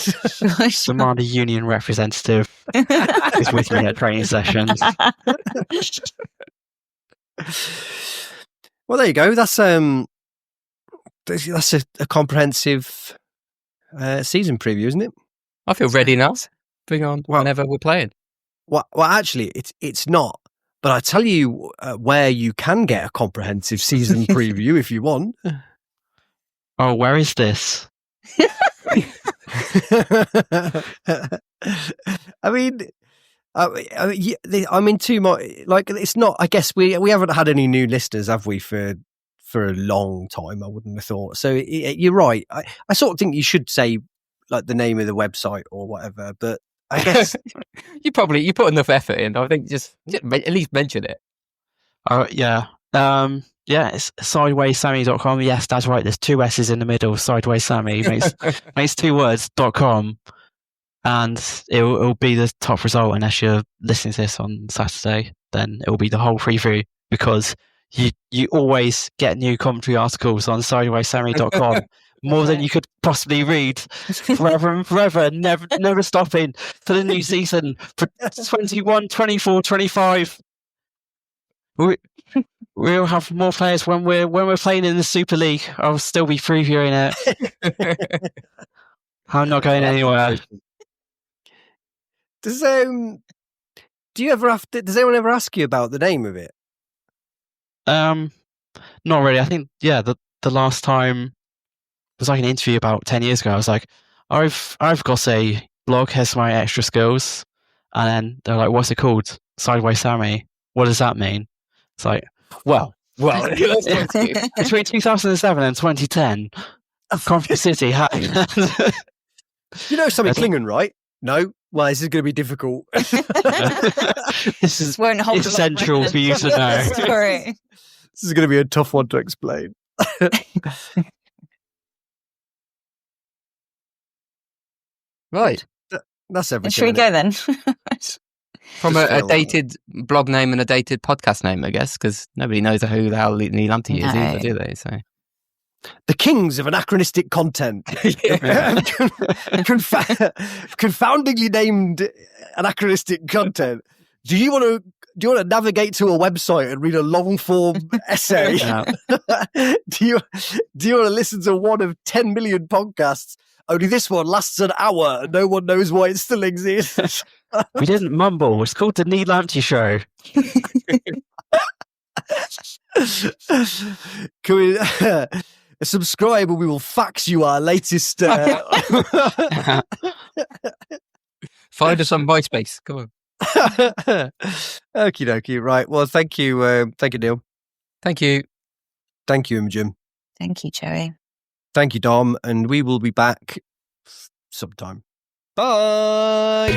Demand a union representative is with me at training sessions. Well, there you go. That's a comprehensive season preview, isn't it? I feel ready now. Bring on whenever we're playing. Well, actually, it's not. But I tell you where you can get a comprehensive season preview if you want. Oh, where is this? Too much. It's not. I guess we haven't had any new listeners, have we, for a long time? I wouldn't have thought. So you're right. I sort of think you should say the name of the website or whatever. But I guess you put enough effort in. I think just at least mention it. It's sidewayssammy.com. Yes, that's right. There's 2 S's in the middle. Sideways Sammy makes 2 words.com, and it'll be the top result unless you're listening to this on Saturday. Then it will be the whole preview because you always get new commentary articles on sidewayssammy.com. More than you could possibly read forever and forever, never stopping for the new season for 21, 24, 25. We'll have more players when we're playing in the Super League. I'll still be previewing it. I'm not going anywhere. Does anyone ever ask you about the name of it? Not really. I think the last time was like an interview about 10 years ago. I was like, I've got a blog, here's my extra skills. And then they're like, what's it called? Sideways Sammy. What does that mean? It's like, well, between 2007 and 2010, Coffee City had... You know Sammy Klingon, right? No? Well, this is going to be difficult. This is Won't hold essential for you to know. Sorry. This is going to be a tough one to explain. Right. That's everything. Should we go then? From a dated blog name and a dated podcast name, I guess, because nobody knows who the hell Neil Lamptey is either, do they? So, the kings of anachronistic content. Confoundingly named anachronistic content. Do you want to navigate to a website and read a long form essay? Do you want to listen to one of 10 million podcasts? Only this one lasts an hour and no one knows why it still exists. We didn't mumble. It's called the Neil Lamptey Show. Can we subscribe and we will fax you our latest... find us on MySpace. Come on. Okie dokie. Right. Well, thank you, Neil. Thank you. Thank you, Imogen. Thank you, Joey. Thank you, Dom. And we will be back sometime. Bye.